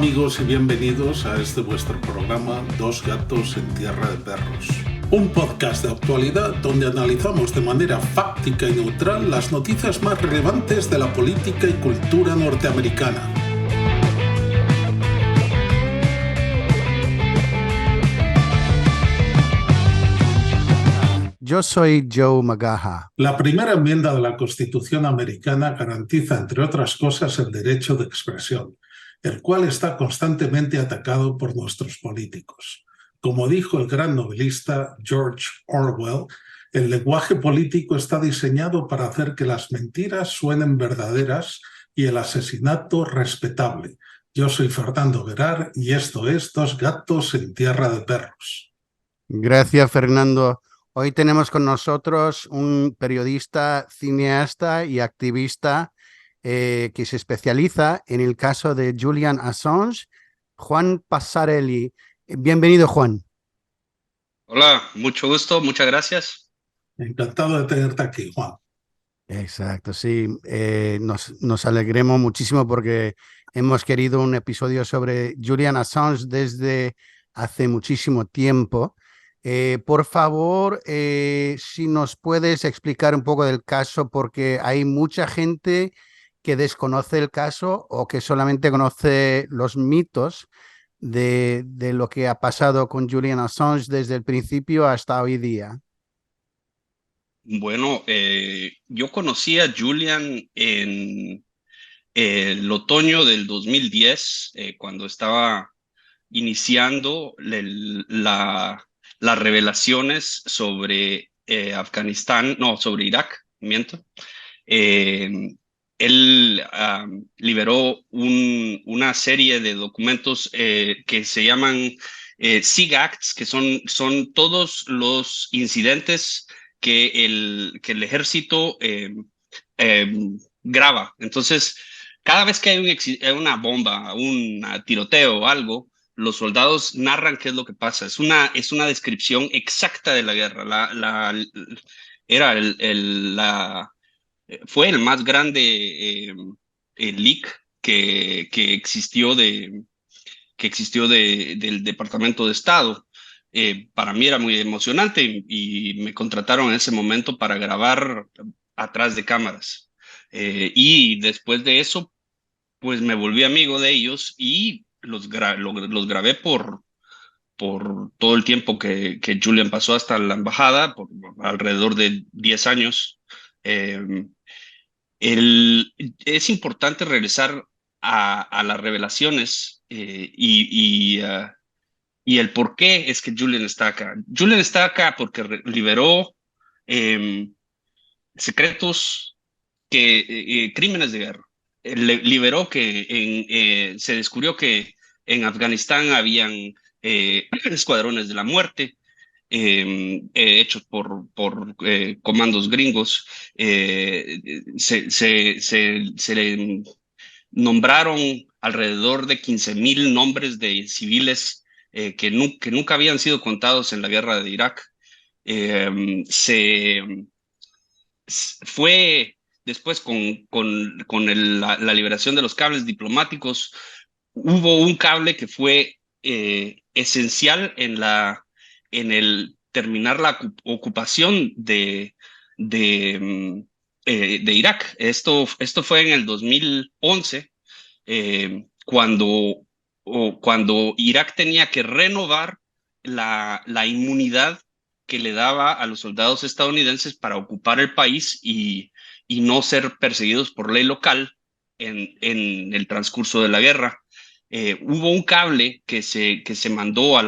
amigos y bienvenidos a este vuestro programa Dos gatos en tierra de perros. Un podcast de actualidad donde analizamos de manera fáctica y neutral las noticias más relevantes de la política y cultura norteamericana. Yo soy Joe Magaha. La primera enmienda de la Constitución americana garantiza, entre otras cosas, el derecho de expresión, el cual está constantemente atacado por nuestros políticos. Como dijo el gran novelista George Orwell, el lenguaje político está diseñado para hacer que las mentiras suenen verdaderas y el asesinato respetable. Yo soy Fernando Verar y esto es Dos gatos en tierra de perros. Gracias, Fernando. Hoy tenemos con nosotros un periodista, cineasta y activista que se especializa en el caso de Julian Assange, Juan Passarelli. Bienvenido, Juan. Hola, mucho gusto, muchas gracias. Encantado de tenerte aquí, Juan. Exacto, sí. Nos alegremos muchísimo porque hemos querido un episodio sobre Julian Assange desde hace muchísimo tiempo. Por favor, si nos puedes explicar un poco del caso, porque hay mucha gente que desconoce el caso o que solamente conoce los mitos de lo que ha pasado con Julian Assange desde el principio hasta hoy día. Bueno, yo conocí a Julian en el otoño del 2010, cuando estaba iniciando las revelaciones sobre Afganistán, no, sobre Irak, miento. Eh, Él liberó una serie de documentos que se llaman SIG Acts, que son todos los incidentes que el ejército eh, graba. Entonces, cada vez que hay una bomba, un tiroteo o algo, los soldados narran qué es lo que pasa. Es una descripción exacta de la guerra. Era fue el más grande leak que existió del Departamento de Estado. Para mí era muy emocionante y me contrataron en ese momento para grabar atrás de cámaras. Y después de eso, pues me volví amigo de ellos y los grabé por todo el tiempo que Julian pasó hasta la embajada, por alrededor de 10 años. Eh, es importante regresar a las revelaciones y el por qué es que Julian está acá. Julian está acá porque liberó eh, secretos, crímenes de guerra. Liberó se descubrió que en Afganistán habían escuadrones de la muerte, hechos por comandos gringos. Se le nombraron alrededor de 15,000 nombres de civiles que nunca habían sido contados en la guerra de Irak. Eh, se Fue después con la liberación de los cables diplomáticos. Hubo un cable que fue esencial en el terminar la ocupación de Irak. Esto fue en el 2011, cuando Irak tenía que renovar la inmunidad que le daba a los soldados estadounidenses para ocupar el país y no ser perseguidos por ley local en el transcurso de la guerra. Hubo un cable que se mandó de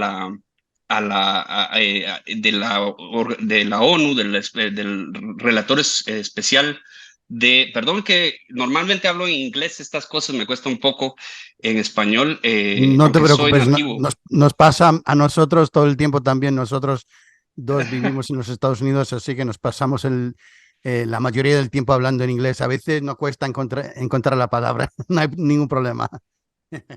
la ONU, del relator especial perdón que normalmente hablo en inglés, estas cosas me cuesta un poco en español, No te aunque soy preocupes, nativo. nos pasa a nosotros todo el tiempo también. Nosotros dos vivimos en los Estados Unidos, así que nos pasamos la mayoría del tiempo hablando en inglés. A veces nos cuesta encontrar la palabra, no hay ningún problema.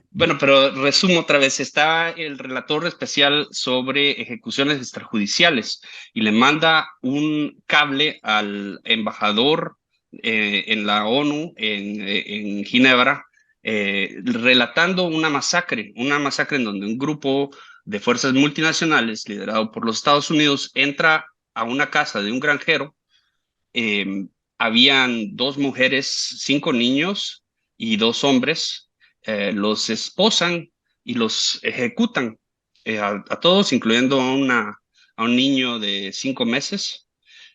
Bueno, pero resumo otra vez. Está el relator especial sobre ejecuciones extrajudiciales y le manda un cable al embajador en la ONU en Ginebra, relatando una masacre en donde un grupo de fuerzas multinacionales liderado por los Estados Unidos entra a una casa de un granjero. Habían 2 mujeres, 5 niños y 2 hombres. Los esposan y los ejecutan a todos, incluyendo a un niño de 5 meses.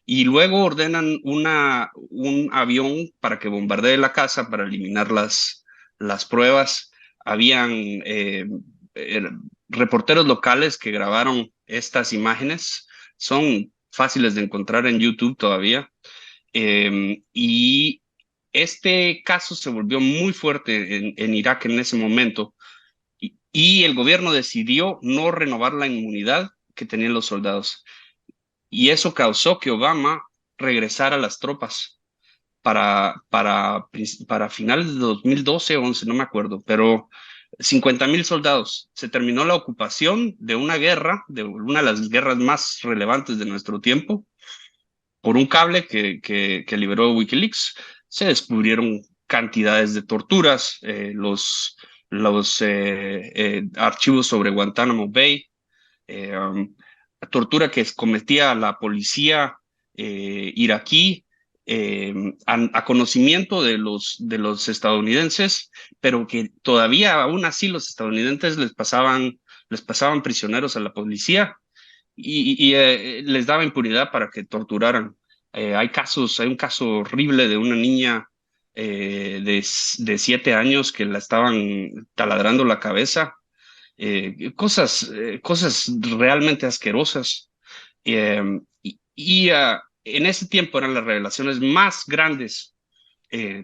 Y luego ordenan un avión para que bombardee la casa para eliminar las pruebas. Habían eh, reporteros locales que grabaron estas imágenes. Son fáciles de encontrar en YouTube todavía. Y este caso se volvió muy fuerte en Irak en ese momento. Y el gobierno decidió no renovar la inmunidad que tenían los soldados. Y eso causó que Obama regresara a las tropas para finales de 2012 o 11, no me acuerdo, pero 50,000 soldados. Se terminó la ocupación de una guerra, de una de las guerras más relevantes de nuestro tiempo, por un cable que liberó Wikileaks. Se descubrieron cantidades de torturas, los archivos sobre Guantánamo Bay, tortura que cometía la policía iraquí a conocimiento de los estadounidenses, pero que todavía aún así los estadounidenses les pasaban prisioneros a la policía y les daba impunidad para que torturaran. Hay un caso horrible de una niña de 7 años que la estaban taladrando la cabeza. Cosas realmente asquerosas. En ese tiempo eran las revelaciones más grandes,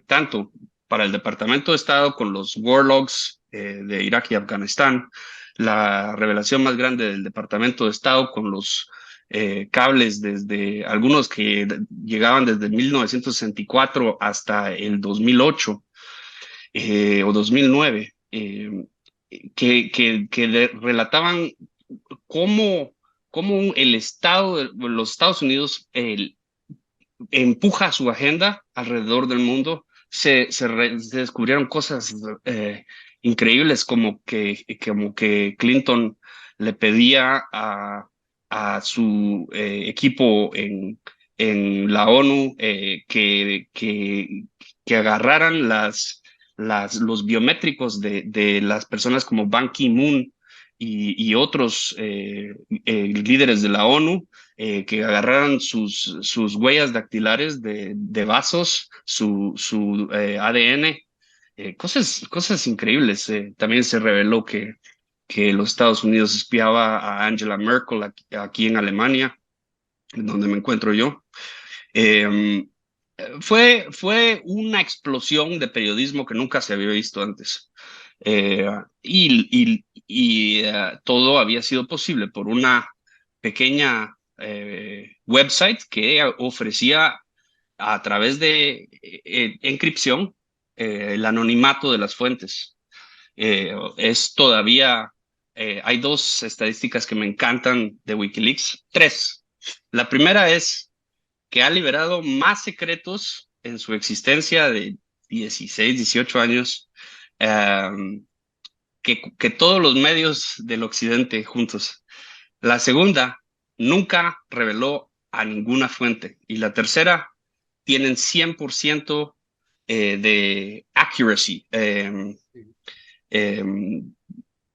tanto para el Departamento de Estado con los warlogs de Irak y Afganistán, la revelación más grande del Departamento de Estado con los cables desde algunos que llegaban desde 1964 hasta el 2008 o 2009. Que relataban cómo, cómo el Estado, los Estados Unidos empuja su agenda alrededor del mundo. Se descubrieron cosas increíbles como que Clinton le pedía a su equipo en la ONU que agarraran los biométricos de las personas como Ban Ki-moon y otros líderes de la ONU, que agarraran sus huellas dactilares de vasos, su ADN, cosas increíbles. También se reveló que los Estados Unidos espiaba a Angela Merkel aquí en Alemania, en donde me encuentro yo. Fue una explosión de periodismo que nunca se había visto antes. Todo había sido posible por una pequeña website que ofrecía a través de encripción el anonimato de las fuentes. Es todavía, hay 2 estadísticas que me encantan de Wikileaks, 3. La primera es que ha liberado más secretos en su existencia de 16, 18 años que todos los medios del occidente juntos. La segunda, nunca reveló a ninguna fuente. Y la tercera, tienen 100% de accuracy, Sí, sí.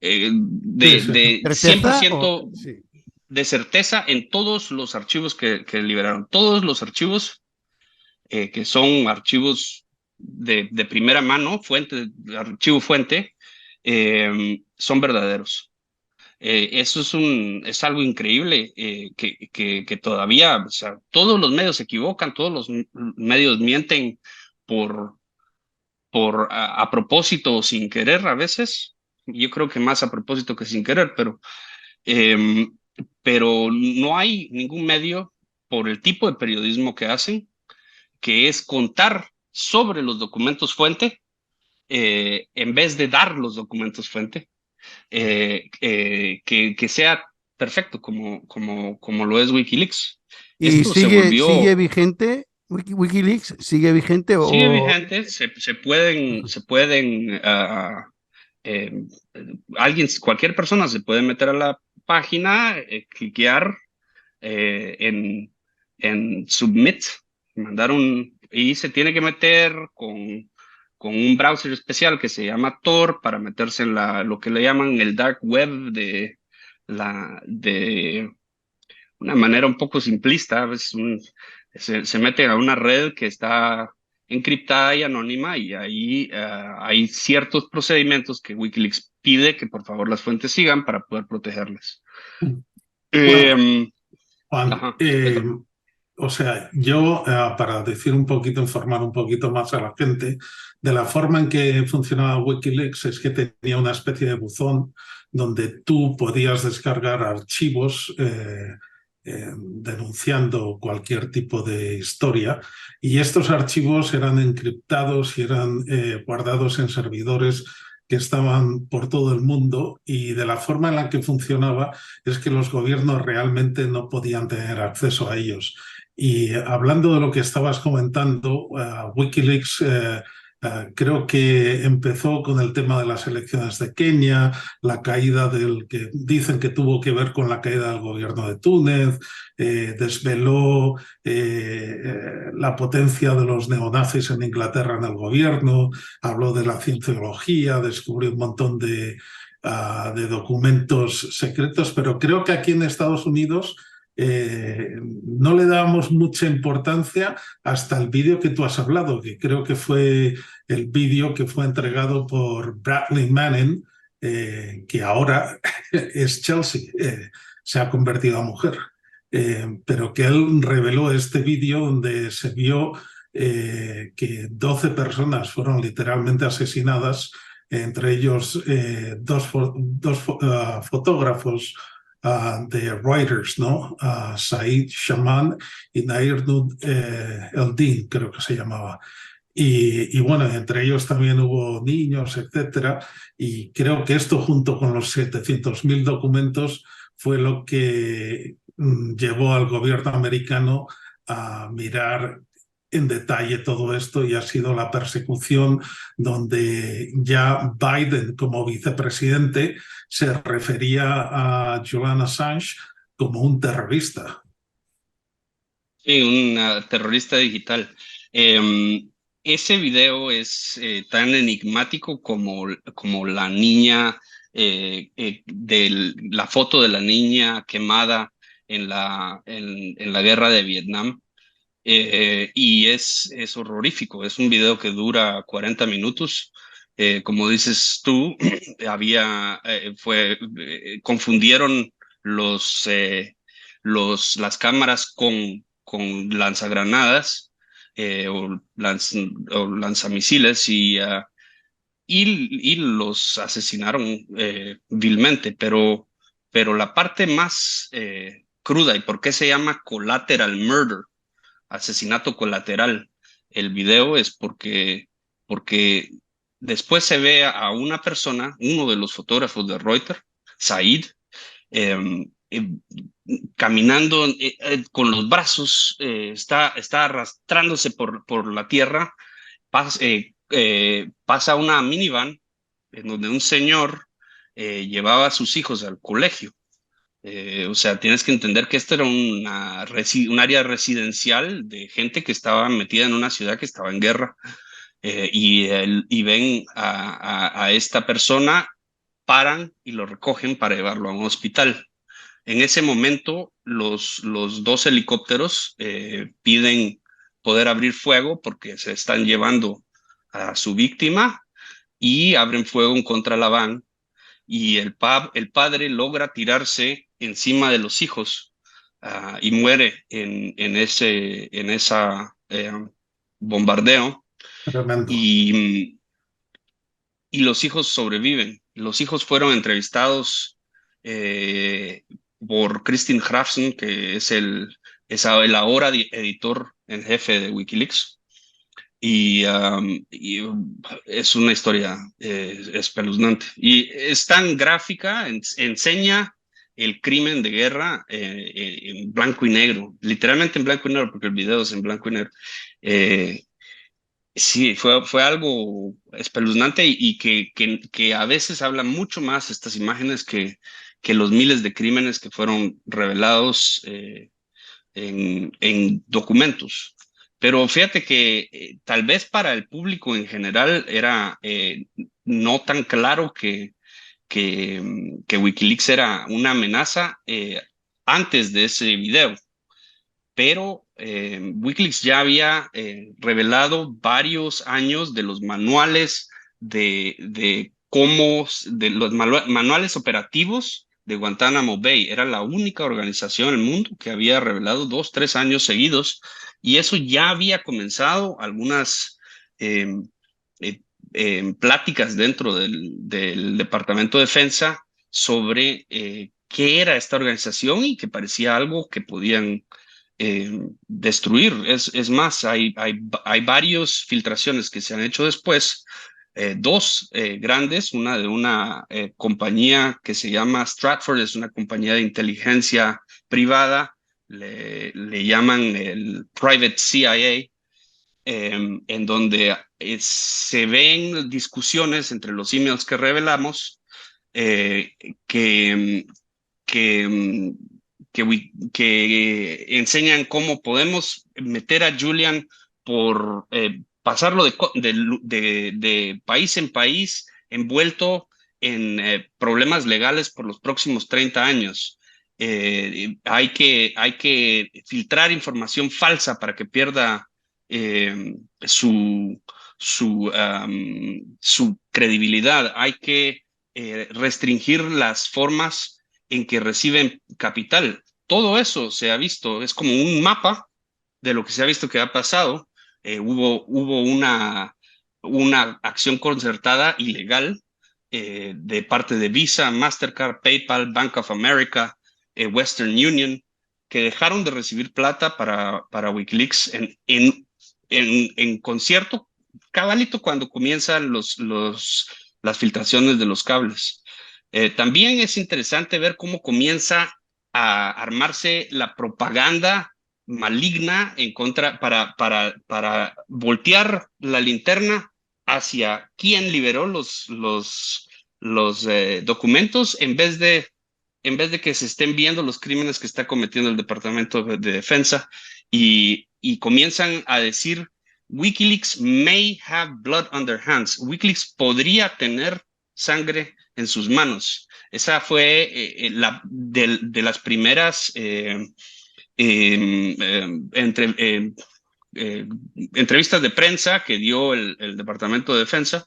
de ¿Certeza? 100% Sí. de certeza en todos los archivos que liberaron. Todos los archivos que son archivos de primera mano, archivo fuente, son verdaderos. Eso es algo increíble que todavía, o sea, todos los medios se equivocan, todos los medios mienten a propósito o sin querer a veces. Yo creo que más a propósito que sin querer, eh, pero no hay ningún medio por el tipo de periodismo que hacen, que es contar sobre los documentos fuente en vez de dar los documentos fuente, que sea perfecto como lo es Wikileaks. ¿Y Esto se sigue volvió, vigente ¿Wikileaks sigue vigente Sigue o...? vigente, eh, cualquier persona se puede meter a la página, cliquear en Submit, y se tiene que meter con un browser especial que se llama Tor para meterse en lo que le llaman el dark web de una manera un poco simplista. Se mete a una red que está encriptada y anónima, y ahí hay ciertos procedimientos que Wikileaks pide que por favor las fuentes sigan para poder protegerlas. Bueno, Eh, Juan, ajá, perdón. o sea, yo, para decir un poquito, informar un poquito más a la gente, de la forma en que funcionaba Wikileaks es que tenía una especie de buzón donde tú podías descargar archivos denunciando cualquier tipo de historia, y estos archivos eran encriptados y eran guardados en servidores que estaban por todo el mundo, y de la forma en la que funcionaba es que los gobiernos realmente no podían tener acceso a ellos. Y hablando de lo que estabas comentando, Wikileaks creo que empezó con el tema de las elecciones de Kenia, la caída del que dicen que tuvo que ver con la caída del gobierno de Túnez, desveló la potencia de los neonazis en Inglaterra en el gobierno, habló de la cienciología, descubrió un montón de documentos secretos, pero creo que aquí en Estados Unidos no le dábamos mucha importancia hasta el vídeo que tú has hablado, que creo que fue el vídeo que fue entregado por Bradley Manning, que ahora es Chelsea, se ha convertido a mujer, pero que él reveló este vídeo donde se vio que 12 personas fueron literalmente asesinadas, entre ellos dos fotógrafos de Reuters, ¿no? Said Shaman y Nair Nud Eldin, creo que se llamaba. Y bueno, entre ellos también hubo niños, etcétera. Y creo que esto, junto con los 700.000 documentos, fue lo que llevó al gobierno americano a mirar en detalle todo esto, y ha sido la persecución donde ya Biden, como vicepresidente, se refería a Julian Assange como un terrorista. Sí, un terrorista digital. Em, Ese video es tan enigmático como la niña, la foto de la niña quemada en la guerra de Vietnam. Y es horrorífico. Es un video que dura 40 minutos. Como dices tú, confundieron las cámaras con lanzagranadas, o lanzamisiles, y los asesinaron vilmente. Pero la parte más cruda, y por qué se llama collateral murder, asesinato colateral, el video, es porque después se ve a una persona, uno de los fotógrafos de Reuters, Said, eh, eh, caminando con los brazos, está arrastrándose por la tierra. Pasa una minivan en donde un señor llevaba a sus hijos al colegio. O sea, tienes que entender que esto era un área residencial de gente que estaba metida en una ciudad que estaba en guerra. Y ven a esta persona, paran y lo recogen para llevarlo a un hospital. En ese momento, los dos helicópteros piden poder abrir fuego porque se están llevando a su víctima, y abren fuego en contra de la van, y el padre logra tirarse encima de los hijos, y muere en esa bombardeo, Tremendo. y los hijos sobreviven. Los hijos fueron entrevistados eh, por Kristin Hrafnsson, que es el ahora editor en jefe de Wikileaks. Y es una historia espeluznante. Y es tan gráfica, enseña el crimen de guerra en blanco y negro, literalmente en blanco y negro, porque el video es en blanco y negro. Sí, fue algo espeluznante y que a veces habla mucho más estas imágenes que los miles de crímenes que fueron revelados en documentos. Pero fíjate que tal vez para el público en general era no tan claro que Wikileaks era una amenaza antes de ese video, pero Wikileaks ya había revelado varios años de los manuales de cómo, de los manuales operativos de Guantánamo Bay. Era la única organización en el mundo que había revelado 2, 3 años seguidos, y eso ya había comenzado algunas eh, eh, pláticas dentro del Departamento de Defensa sobre qué era esta organización y que parecía algo que podían destruir. Es más, hay varias filtraciones que se han hecho después, dos grandes, una de una compañía que se llama Stratford, es una compañía de inteligencia privada, le llaman el Private CIA, en donde se ven discusiones entre los emails que revelamos eh, que, que, que enseñan cómo podemos meter a Julian por pasarlo de país en país envuelto en problemas legales por los próximos 30 años. Hay que filtrar información falsa para que pierda eh, su credibilidad. Hay que restringir las formas en que reciben capital. Todo eso se ha visto, es como un mapa de lo que se ha visto que ha pasado. Hubo una acción concertada ilegal de parte de Visa, Mastercard, PayPal, Bank of America, Western Union, que dejaron de recibir plata para Wikileaks en concierto, cabalito cuando comienzan las filtraciones de los cables. También es interesante ver cómo comienza a armarse la propaganda maligna en contra para voltear la linterna hacia quién liberó los documentos en vez de que se estén viendo los crímenes que está cometiendo el Departamento de Defensa, y comienzan a decir Wikileaks may have blood on their hands. Wikileaks podría tener sangre en sus manos. Esa fue de las primeras entre, entrevistas de prensa que dio el Departamento de Defensa.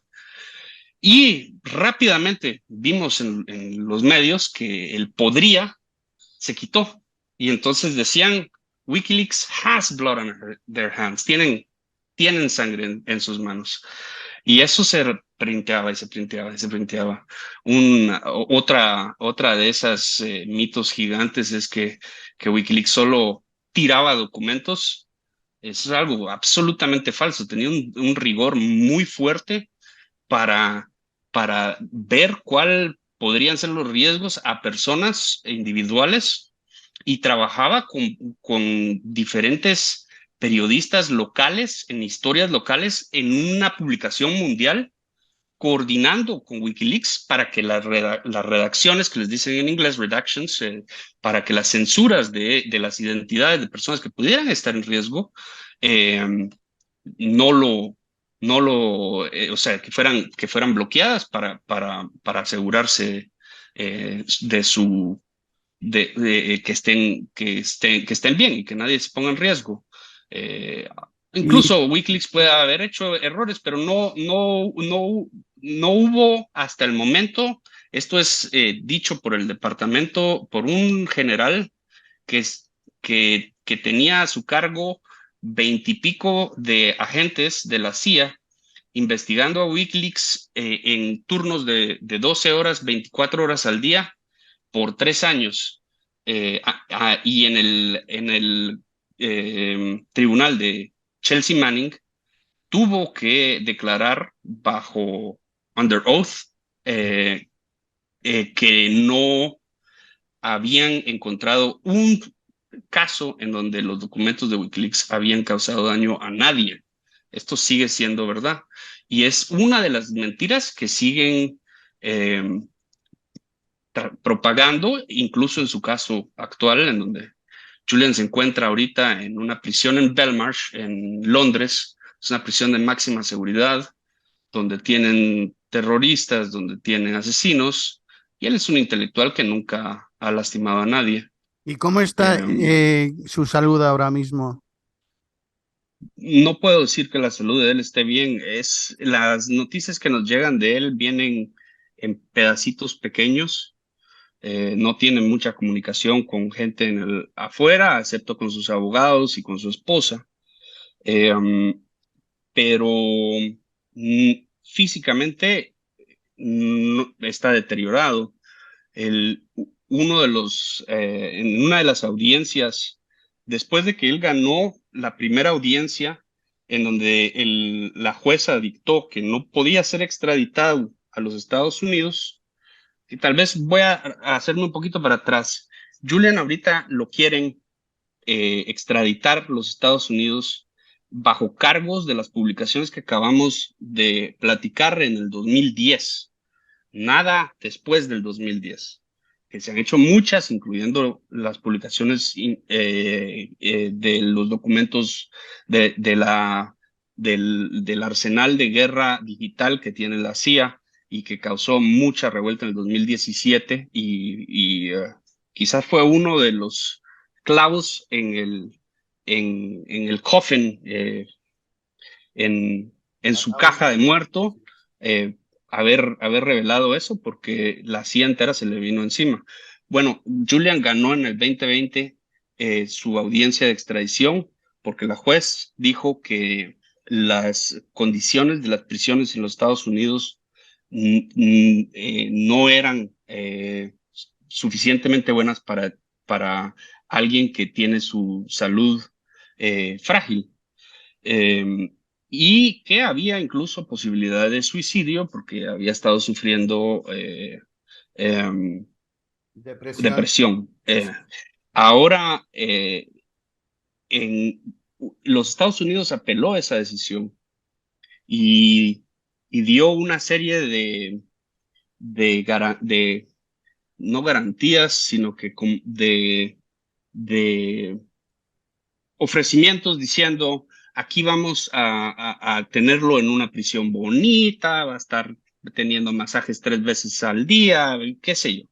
Y rápidamente vimos en los medios que el podría se quitó. Y entonces decían, Wikileaks has blood on their hands. Tienen sangre sus manos. Y eso se printeaba y se printeaba y se printeaba. Otra de esas mitos gigantes es que Wikileaks solo tiraba documentos. Eso es algo absolutamente falso. Tenía un rigor muy fuerte para, para ver cuál podrían ser los riesgos a personas individuales, y trabajaba con diferentes periodistas locales, en historias locales, en una publicación mundial, coordinando con Wikileaks para que las redacciones, que les dicen en inglés redactions, para que las censuras de las identidades de personas que pudieran estar en riesgo, eh, no lo, o sea, que fueran bloqueadas para asegurarse de su, que estén bien y que nadie se ponga en riesgo. Eh, Y Incluso Wikileaks puede haber hecho errores, pero no hubo hasta el momento. Esto es dicho por el departamento, por un general que tenía a su cargo 20 y pico de agentes de la CIA investigando a Wikileaks en turnos de 12 horas, 24 horas al día, por 3 años. Y en el tribunal de Chelsea Manning tuvo que declarar bajo under oath que no habían encontrado un caso en donde los documentos de Wikileaks habían causado daño a nadie. Esto sigue siendo verdad. Y es una de las mentiras que siguen propagando, incluso en su caso actual, en donde Julian se encuentra ahorita en una prisión en Belmarsh, en Londres. Es una prisión de máxima seguridad, donde tienen terroristas, donde tienen asesinos, y él es un intelectual que nunca ha lastimado a nadie. ¿Y cómo está Eh, su salud ahora mismo? no puedo decir que la salud de él esté bien. Las noticias que nos llegan de él vienen en pedacitos pequeños. No tiene mucha comunicación con gente afuera, excepto con sus abogados y con su esposa. Pero físicamente no, está deteriorado. Uno de en una de las audiencias, después de que él ganó la primera audiencia, en donde la jueza dictó que no podía ser extraditado a los Estados Unidos, y tal vez voy a hacerme un poquito para atrás. Julian ahorita lo quieren extraditar los Estados Unidos bajo cargos de las publicaciones que acabamos de platicar en el 2010, nada después del 2010, que se han hecho muchas, incluyendo las publicaciones de los documentos del arsenal de guerra digital que tiene la CIA y que causó mucha revuelta en el 2017 y quizás fue uno de los clavos en el coffin, en su caja de muerto, eh, haber revelado eso, porque la CIA entera se le vino encima. Bueno, Julian ganó en el 2020 su audiencia de extradición porque la juez dijo que las condiciones de las prisiones en los Estados Unidos no eran suficientemente buenas para alguien que tiene su salud frágil. Y que había incluso posibilidad de suicidio porque había estado sufriendo em, Depresión. depresión. Ahora, en los Estados Unidos apeló esa decisión y, y dio una serie de no garantías, sino que de ofrecimientos diciendo, aquí vamos a tenerlo en una prisión bonita, va a estar teniendo masajes 3 veces al día, qué sé yo.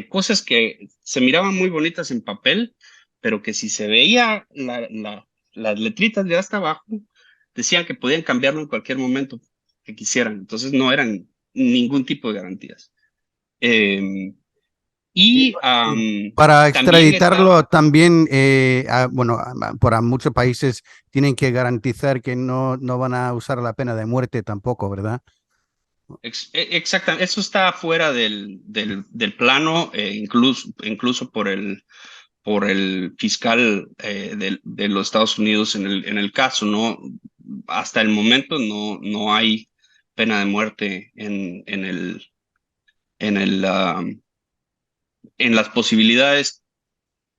Cosas que se miraban muy bonitas en papel, pero que si se veía las letritas de hasta abajo, decían que podían cambiarlo en cualquier momento que quisieran. Entonces no eran ningún tipo de garantías. Y, Y para también está. extraditarlo también, bueno, para muchos países tienen que garantizar que no van a usar la pena de muerte tampoco, ¿verdad? Exactamente, eso está fuera del plano, incluso por el fiscal de los Estados Unidos en el caso, ¿no? Hasta el momento no hay pena de muerte en en las posibilidades.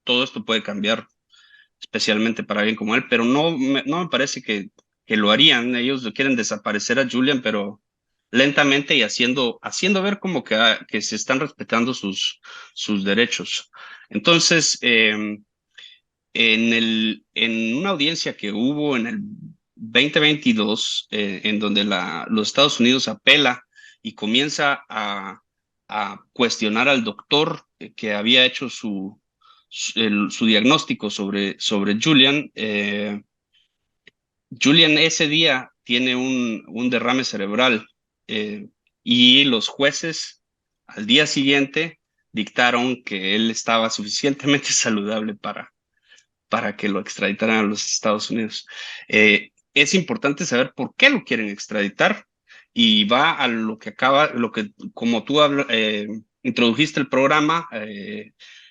Todo esto puede cambiar, especialmente para alguien como él, pero no me parece que lo harían. Ellos lo quieren desaparecer a Julian, pero lentamente y haciendo ver como que se están respetando sus derechos. Entonces, en una audiencia que hubo en el 2022, en donde los Estados Unidos apela y comienza a cuestionar al doctor que había hecho su diagnóstico sobre Julian. Julian ese día tiene un derrame cerebral, y los jueces al día siguiente dictaron que él estaba suficientemente saludable para que lo extraditaran a los Estados Unidos. Es importante saber por qué lo quieren extraditar y va a como tú introdujiste el programa,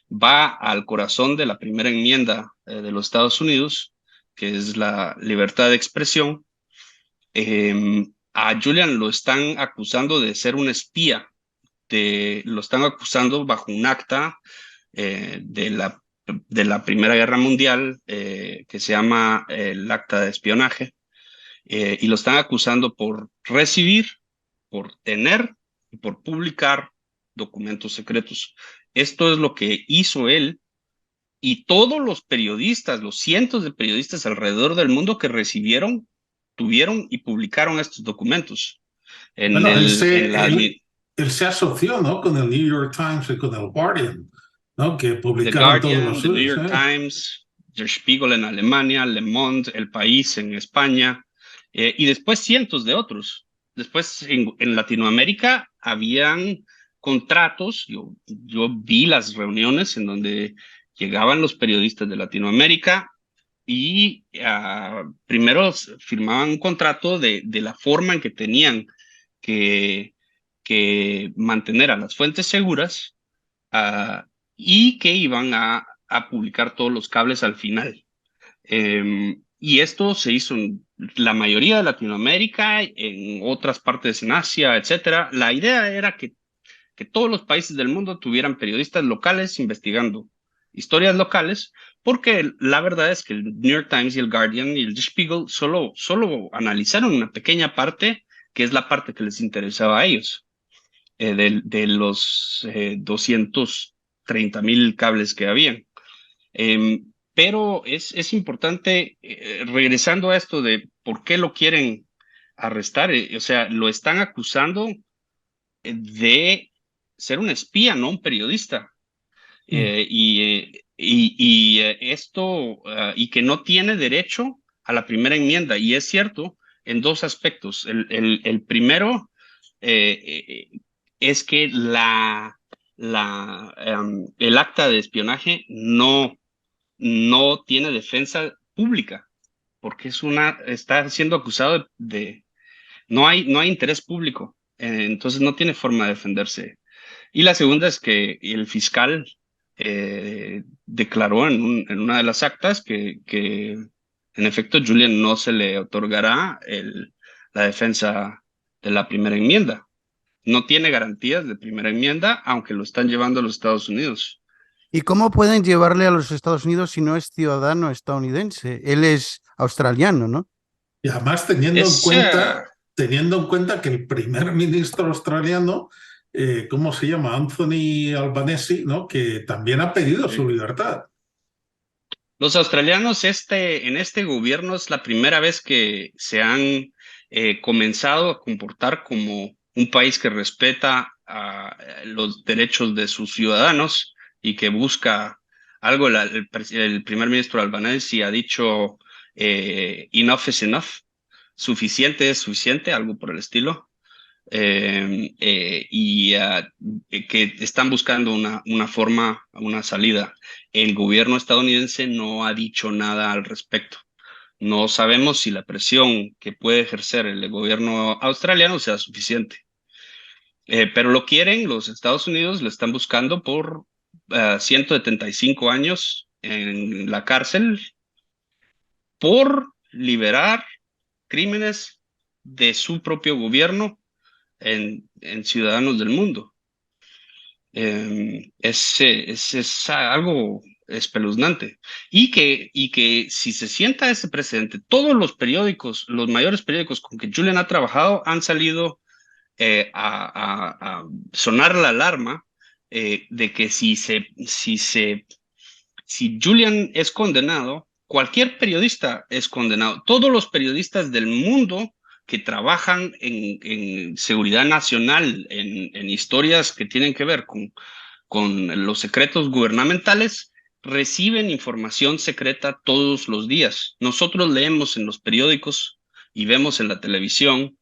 va al corazón de la primera enmienda de los Estados Unidos, que es la libertad de expresión. A Julian lo están acusando de ser un espía, lo están acusando bajo un acta de la Primera Guerra Mundial, que se llama el Acta de Espionaje, y lo están acusando por recibir, por tener y por publicar documentos secretos. Esto es lo que hizo él y todos los periodistas, los cientos de periodistas alrededor del mundo que recibieron, tuvieron y publicaron estos documentos. En Bueno, en la él se asoció, ¿no?, con el New York Times y con el Guardian, ¿no?, que The publicaron todos los Guardian, The New suyos. York Times, Der Spiegel en Alemania, Le Monde, El País en España, y después cientos de otros. Después en Latinoamérica habían contratos, yo vi las reuniones en donde llegaban los periodistas de Latinoamérica y primero firmaban un contrato de la forma en que tenían que, que mantener a las fuentes seguras, ah, y que iban a publicar todos los cables al final. Y esto se hizo en la mayoría de Latinoamérica, en otras partes en Asia, etcétera. La idea era que todos los países del mundo tuvieran periodistas locales investigando historias locales, porque la verdad es que el New York Times y el Guardian y el Der Spiegel solo analizaron una pequeña parte, que es la parte que les interesaba a ellos, de los 230,000 cables que habían. Pero es importante, regresando a esto de por qué lo quieren arrestar, o sea, lo están acusando de ser un espía, no un periodista. Y que no tiene derecho a la primera enmienda. Y es cierto en dos aspectos. El primero, es que el acta de espionaje no tiene defensa pública, porque está siendo acusado no hay interés público, entonces no tiene forma de defenderse. Y la segunda es que el fiscal declaró en una de las actas que en efecto Julian no se le otorgará la defensa de la primera enmienda. No tiene garantías de primera enmienda, aunque lo están llevando a los Estados Unidos. ¿Y cómo pueden llevarle a los Estados Unidos si no es ciudadano estadounidense? Él es australiano, ¿no? Y además teniendo en cuenta que el primer ministro australiano, ¿cómo se llama? Anthony Albanese, ¿no?, que también ha pedido su libertad. Los australianos en este gobierno es la primera vez que se han comenzado a comportar como un país que respeta los derechos de sus ciudadanos y que busca algo. El primer ministro Albanese ha dicho enough is enough, suficiente es suficiente, algo por el estilo. Que están buscando una forma, una salida. El gobierno estadounidense no ha dicho nada al respecto. No sabemos si la presión que puede ejercer el gobierno australiano sea suficiente. Pero lo quieren, los Estados Unidos lo están buscando por 175 años en la cárcel por liberar crímenes de su propio gobierno en ciudadanos del mundo. Es algo espeluznante. Y que si se sienta ese precedente, todos los periódicos, los mayores periódicos con que Julian ha trabajado han salido a sonar la alarma de que si Julian es condenado, cualquier periodista es condenado. Todos los periodistas del mundo que trabajan en seguridad nacional, en historias que tienen que ver con los secretos gubernamentales, reciben información secreta todos los días. Nosotros leemos en los periódicos y vemos en la televisión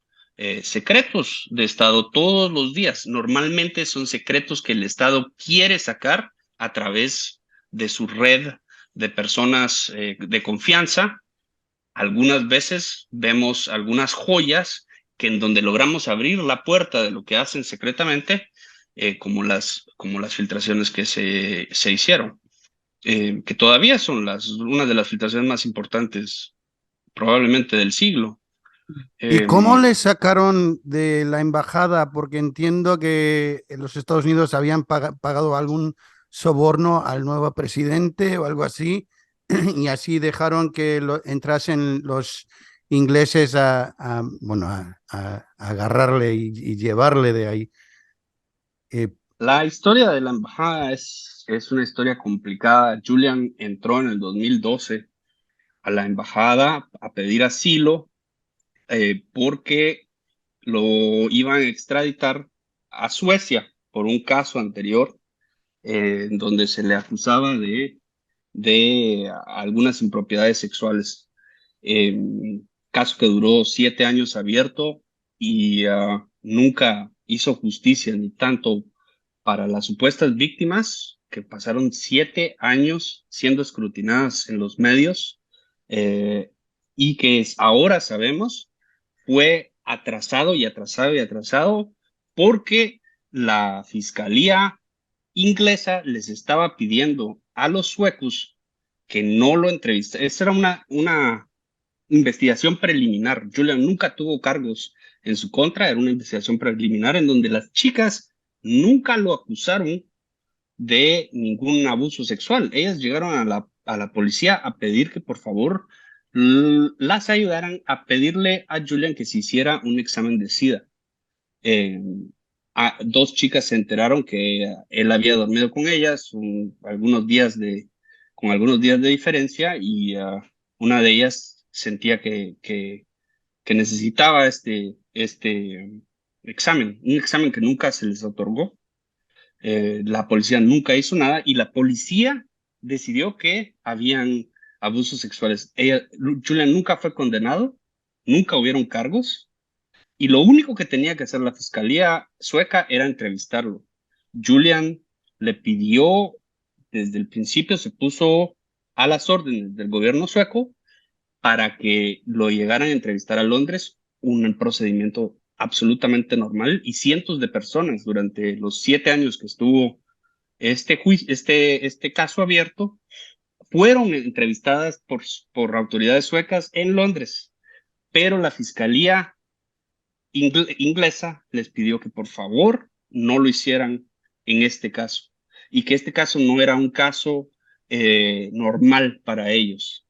secretos de Estado todos los días. Normalmente son secretos que el Estado quiere sacar a través de su red de personas de confianza. Algunas veces vemos algunas joyas que en donde logramos abrir la puerta de lo que hacen secretamente, como las filtraciones que se hicieron, que todavía son una de las filtraciones más importantes probablemente del siglo. ¿Y cómo le sacaron de la embajada? Porque entiendo que los Estados Unidos habían pagado algún soborno al nuevo presidente o algo así, y así dejaron que entrasen los ingleses bueno, a agarrarle y llevarle de ahí. La historia de la embajada es una historia complicada. Julian entró en el 2012 a la embajada a pedir asilo porque lo iban a extraditar a Suecia por un caso anterior en donde se le acusaba de algunas impropiedades sexuales. Caso que duró 7 años abierto y nunca hizo justicia, ni tanto para las supuestas víctimas, que pasaron 7 años siendo escrutinadas en los medios, eh, y que ahora sabemos fue atrasado y atrasado y atrasado porque la fiscalía inglesa les estaba pidiendo a los suecos que no lo entrevistaran. Esa era una investigación preliminar. Julian nunca tuvo cargos en su contra, era una investigación preliminar en donde las chicas nunca lo acusaron de ningún abuso sexual. Ellas llegaron a la policía a pedir que por favor las ayudaran a pedirle a Julian que se hiciera un examen de SIDA. Eh, Dos chicas se enteraron que él había dormido con ellas con algunos días de diferencia y una de ellas sentía que necesitaba este examen, un examen que nunca se les otorgó. La policía nunca hizo nada y la policía decidió que habían abusos sexuales. Julian nunca fue condenado, nunca hubieron cargos y lo único que tenía que hacer la fiscalía sueca era entrevistarlo. Julian le pidió, desde el principio se puso a las órdenes del gobierno sueco para que lo llegaran a entrevistar a Londres, un procedimiento absolutamente normal y cientos de personas durante los 7 años que estuvo este caso abierto fueron entrevistadas por autoridades suecas en Londres, pero la fiscalía inglesa les pidió que por favor no lo hicieran en este caso y que este caso no era un caso normal para ellos.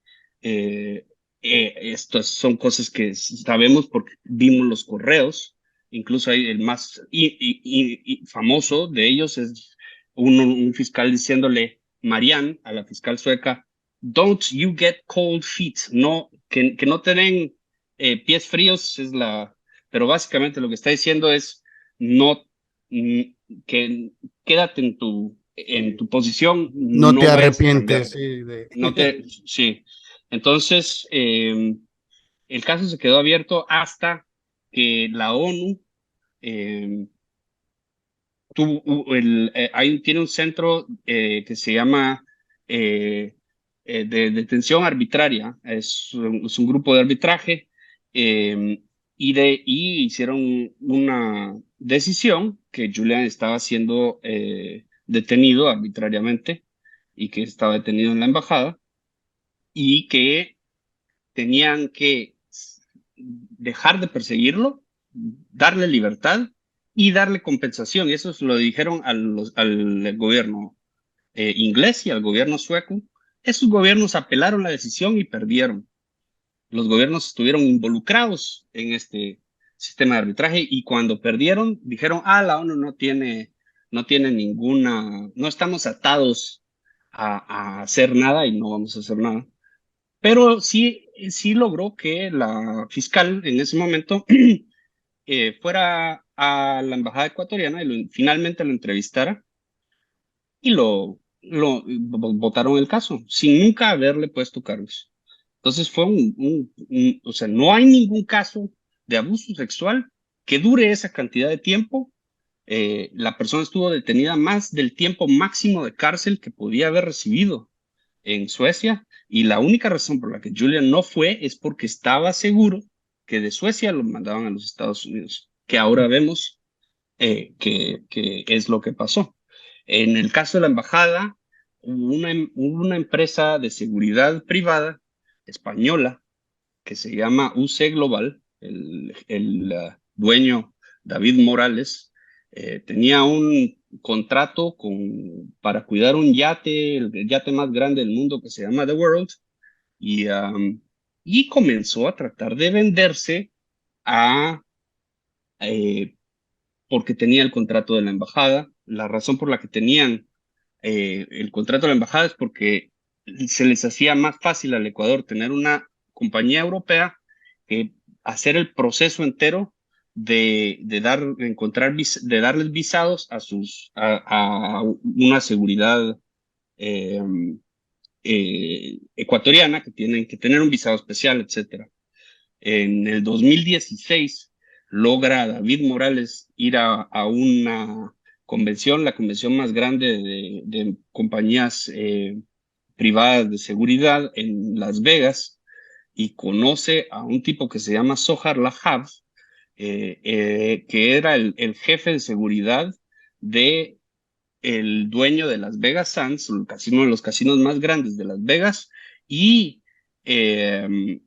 Estas son cosas que sabemos porque vimos los correos. Incluso hay el más famoso de ellos es un fiscal diciéndole Marianne a la fiscal sueca, "Don't you get cold feet", no, que no te den pies fríos, pero básicamente lo que está diciendo es no, mm, que quédate en tu posición, No te no vayas a cambiar. arrepientes, sí, Sí. Entonces, el caso se quedó abierto hasta que la ONU eh, tiene un centro que se llama de detención arbitraria. Es un grupo de arbitraje y hicieron una decisión que Julian estaba siendo detenido arbitrariamente y que estaba detenido en la embajada y que tenían que dejar de perseguirlo, darle libertad y darle compensación. Y eso se lo dijeron al gobierno inglés y al gobierno sueco. Esos gobiernos apelaron la decisión y perdieron. Los gobiernos estuvieron involucrados en este sistema de arbitraje y cuando perdieron dijeron, la ONU no tiene no estamos atados a hacer nada y no vamos a hacer nada. Pero sí logró que la fiscal en ese momento fuera a la embajada ecuatoriana y finalmente lo entrevistara y votaron el caso sin nunca haberle puesto cargos. Entonces fue o sea, no hay ningún caso de abuso sexual que dure esa cantidad de tiempo. La persona estuvo detenida más del tiempo máximo de cárcel que podía haber recibido en Suecia y la única razón por la que Julian no fue es porque estaba seguro que de Suecia lo mandaban a los Estados Unidos, que ahora vemos que es lo que pasó. En el caso de la embajada, hubo una empresa de seguridad privada española que se llama UC Global, el dueño David Morales, Tenía un contrato para cuidar un yate, el yate más grande del mundo que se llama The World, y, y comenzó a tratar de venderse a, eh, porque tenía el contrato de la embajada. La razón por la que tenían el contrato de la embajada es porque se les hacía más fácil al Ecuador tener una compañía europea que hacer el proceso entero de darles visados a una seguridad eh, ecuatoriana, que tienen que tener un visado especial, etcétera. En el 2016 logra David Morales ir a una convención, la convención más grande de compañías privadas de seguridad en Las Vegas, y conoce a un tipo que se llama Zohar Lahav, que era el jefe de seguridad de el dueño de Las Vegas Sands, uno de los casinos más grandes de Las Vegas, y el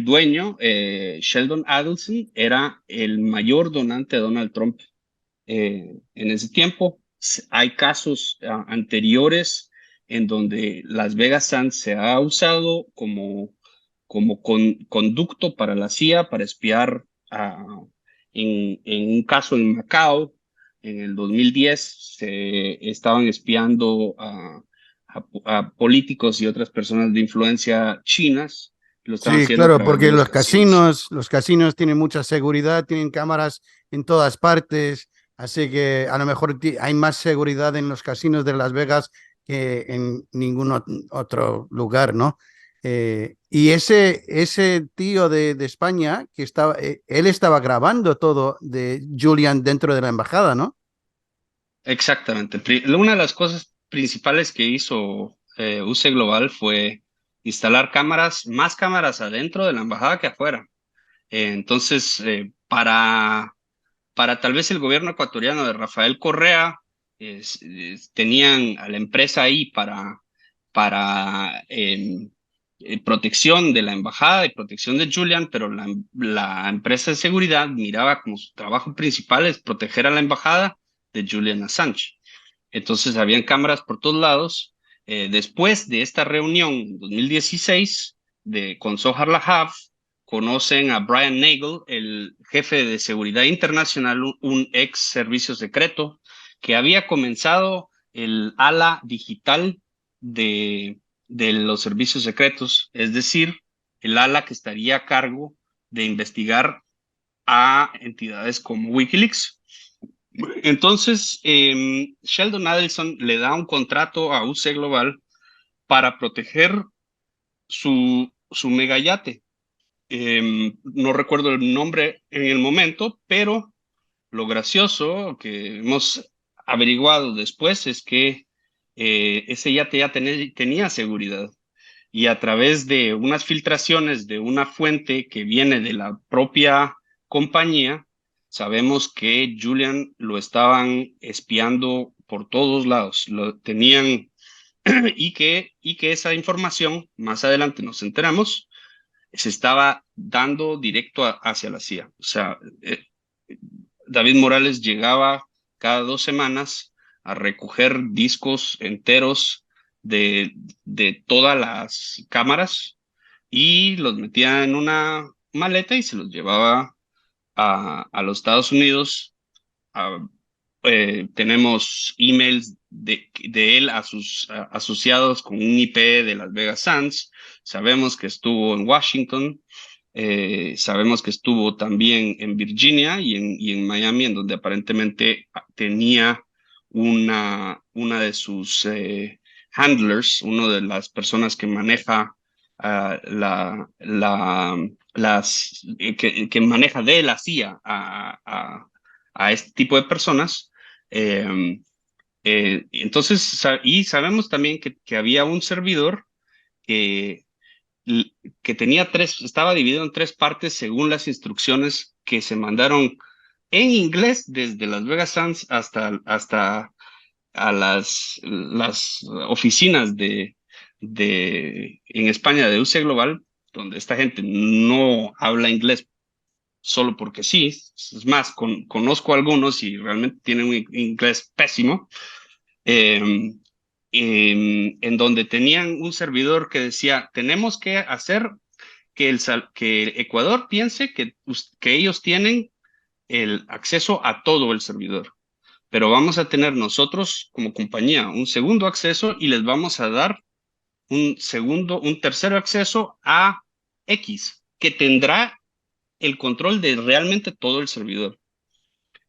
dueño, Sheldon Adelson, era el mayor donante a Donald Trump en ese tiempo. Hay casos anteriores en donde Las Vegas Sands se ha usado como conducto para la CIA para espiar en un caso en Macao. En el 2010 se estaban espiando a políticos y otras personas de influencia chinas. Lo estaban Sí, haciendo a claro, través de porque los casinos. los casinos tienen mucha seguridad, tienen cámaras en todas partes, así que a lo mejor hay más seguridad en los casinos de Las Vegas que en ningún otro lugar, ¿no? Y ese tío de España que estaba, él estaba grabando todo de Julian dentro de la embajada, ¿no? Exactamente. Una de las cosas principales que hizo UC Global fue instalar cámaras, más cámaras adentro de la embajada que afuera. Entonces, para tal vez el gobierno ecuatoriano de Rafael Correa, tenían a la empresa ahí para protección de la embajada y protección de Julian, pero la empresa de seguridad miraba como su trabajo principal es proteger a la embajada de Julian Assange. Entonces habían cámaras por todos lados. Después de esta reunión en 2016 con Zohar Lahav, conocen a Brian Nagel, el jefe de seguridad internacional, un ex servicio secreto, que había comenzado el ala digital de los servicios secretos, es decir, el ala que estaría a cargo de investigar a entidades como Wikileaks. Entonces, Sheldon Adelson le da un contrato a UC Global para proteger su megayate. No recuerdo el nombre en el momento, pero lo gracioso que hemos averiguado después es que ese yate ya tenía seguridad, y a través de unas filtraciones de una fuente que viene de la propia compañía, sabemos que Julian lo estaban espiando por todos lados, lo tenían y que esa información, más adelante nos enteramos, se estaba dando directo hacia la CIA. O sea, David Morales llegaba cada 2 semanas a recoger discos enteros de, de todas las cámaras y los metía en una maleta y se los llevaba a los Estados Unidos. a- Tenemos emails de él a sus asociados con un IP de Las Vegas Sands. Sabemos que estuvo en Washington. Sabemos que estuvo también en Virginia y en Miami, en donde aparentemente tenía una de sus handlers, una de las personas que maneja que maneja de la CIA a este tipo de personas. Eh, entonces, y sabemos también que había un servidor que que tenía estaba dividido en 3 partes según las instrucciones que se mandaron en inglés desde Las Vegas Sands hasta a las oficinas en España de UC Global, donde esta gente no habla inglés solo porque sí. Es más, conozco a algunos y realmente tienen un inglés pésimo, eh, en donde tenían un servidor que decía, tenemos que hacer que Ecuador piense que ellos tienen el acceso a todo el servidor, pero vamos a tener nosotros como compañía un segundo acceso y les vamos a dar un tercer acceso a X, que tendrá el control de realmente todo el servidor.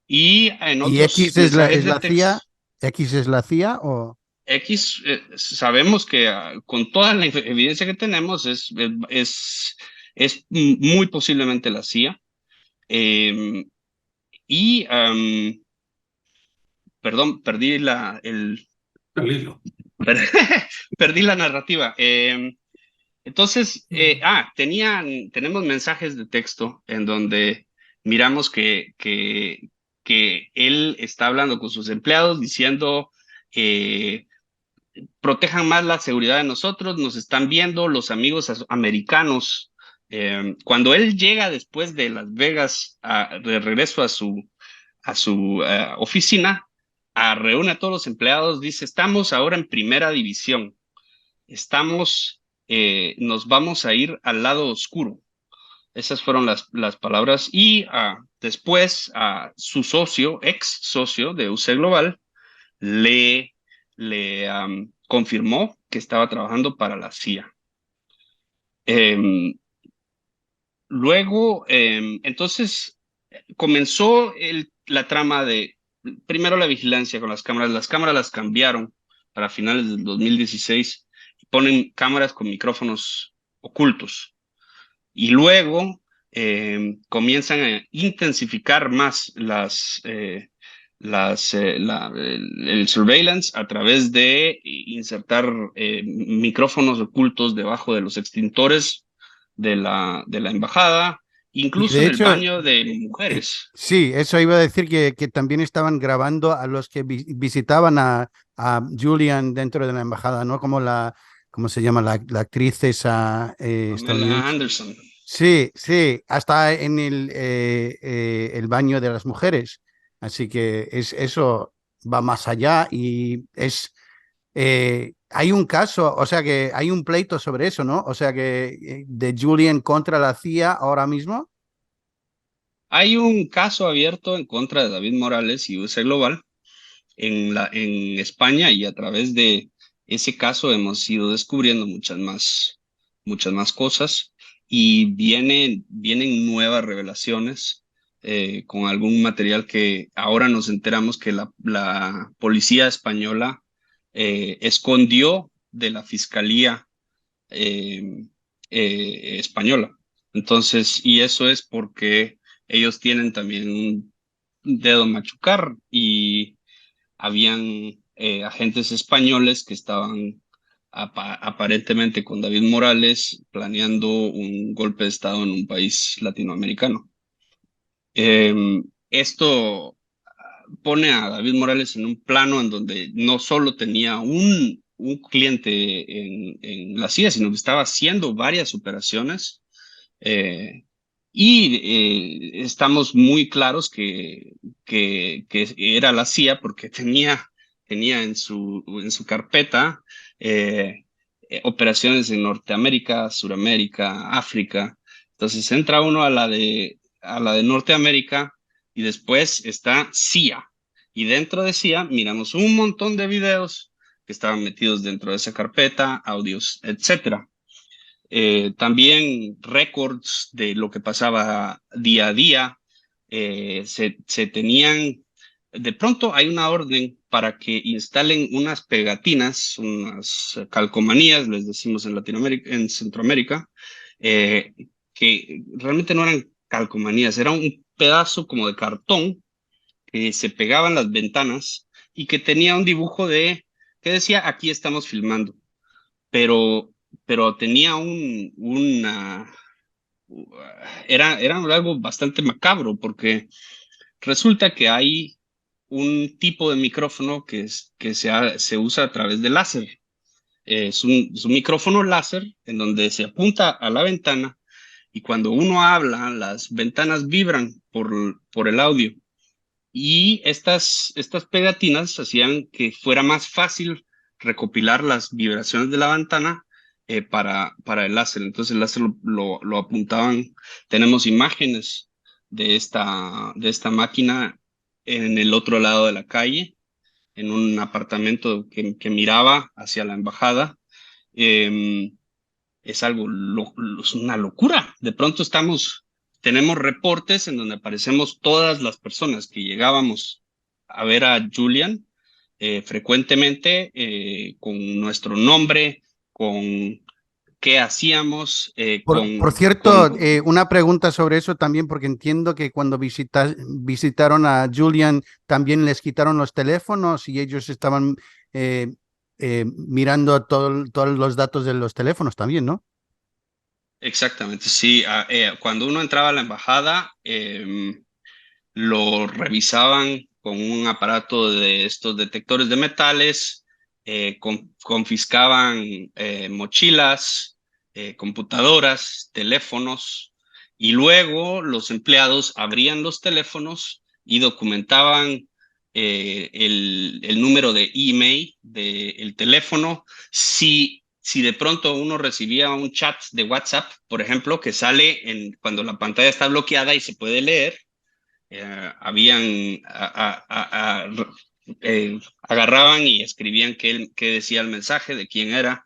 Y en ¿Y otros X mensajes es de la CIA? texto, ¿X es la CIA o...? X, sabemos que con toda la evidencia que tenemos es muy posiblemente la CIA. Eh, y, perdón, El hilo. perdí la narrativa. Entonces, tenemos mensajes de texto en donde miramos que él está hablando con sus empleados diciendo, eh, protejan más la seguridad de nosotros, nos están viendo los amigos americanos. Cuando él llega después de Las Vegas de regreso a su oficina, reúne a todos los empleados, dice, estamos ahora en primera división, nos vamos a ir al lado oscuro. Esas fueron las palabras. Y después su ex socio de UC Global, le confirmó que estaba trabajando para la CIA. Luego, entonces, comenzó la trama de, primero la vigilancia con las cámaras. Las cámaras las cambiaron para finales del 2016 y ponen cámaras con micrófonos ocultos. Y luego comienzan a intensificar más el surveillance a través de insertar micrófonos ocultos debajo de los extintores de la embajada, Y incluso de en el hecho, baño de mujeres. sí, eso iba a decir que también estaban grabando a los que visitaban a Julian dentro de la embajada, ¿no? Como ¿cómo se llama? La actriz esa Pamela estadounidense. Anderson. Sí, sí, hasta en el baño de las mujeres. Así que eso va más allá y hay un caso, o sea que hay un pleito sobre eso, ¿no? O sea que de Julian contra la CIA ahora mismo. Hay un caso abierto en contra de David Morales y UC Global en España, y a través de ese caso hemos ido descubriendo muchas más cosas, y vienen nuevas revelaciones con algún material que ahora nos enteramos que la policía española escondió de la fiscalía eh, española. Entonces, y eso es porque ellos tienen también un dedo en machucar, y habían agentes españoles que estaban aparentemente con David Morales planeando un golpe de Estado en un país latinoamericano. Esto pone a David Morales en un plano en donde no solo tenía un cliente en la CIA, sino que estaba haciendo varias operaciones. eh, y estamos muy claros que era la CIA porque tenía en su carpeta operaciones en Norteamérica, Suramérica, África. Entonces entra uno a la de Norteamérica, y después está CIA. Y dentro de CIA miramos un montón de videos que estaban metidos dentro de esa carpeta, audios, etcétera. También récords de lo que pasaba día a día. Se tenían, de pronto hay una orden para que instalen unas pegatinas, unas calcomanías, les decimos en Latinoamérica, en Centroamérica, eh, que realmente no eran calcomanías, era un pedazo como de cartón que se pegaban las ventanas y que tenía un dibujo que decía, aquí estamos filmando, pero, pero tenía era algo bastante macabro, porque resulta que hay un tipo de micrófono que se usa a través de láser. Es un micrófono láser en donde se apunta a la ventana y cuando uno habla, las ventanas vibran por el audio. Y estas pegatinas hacían que fuera más fácil recopilar las vibraciones de la ventana para el láser. Entonces el láser lo apuntaban. Tenemos imágenes de esta máquina en el otro lado de la calle, en un apartamento que miraba hacia la embajada. Eh, es algo, es una locura. De pronto tenemos reportes en donde aparecemos todas las personas que llegábamos a ver a Julian frecuentemente con nuestro nombre, con qué hacíamos, Por cierto, una pregunta sobre eso también, porque entiendo que cuando visitaron a Julian también les quitaron los teléfonos y ellos estaban mirando todos los datos de los teléfonos también, ¿no? Exactamente, sí. Cuando uno entraba a la embajada, lo revisaban con un aparato de estos detectores de metales, confiscaban mochilas, computadoras, teléfonos, y luego los empleados abrían los teléfonos y documentaban el número de email del teléfono. Si de pronto uno recibía un chat de WhatsApp, por ejemplo, que sale cuando la pantalla está bloqueada y se puede leer, agarraban y escribían qué decía el mensaje, de quién era,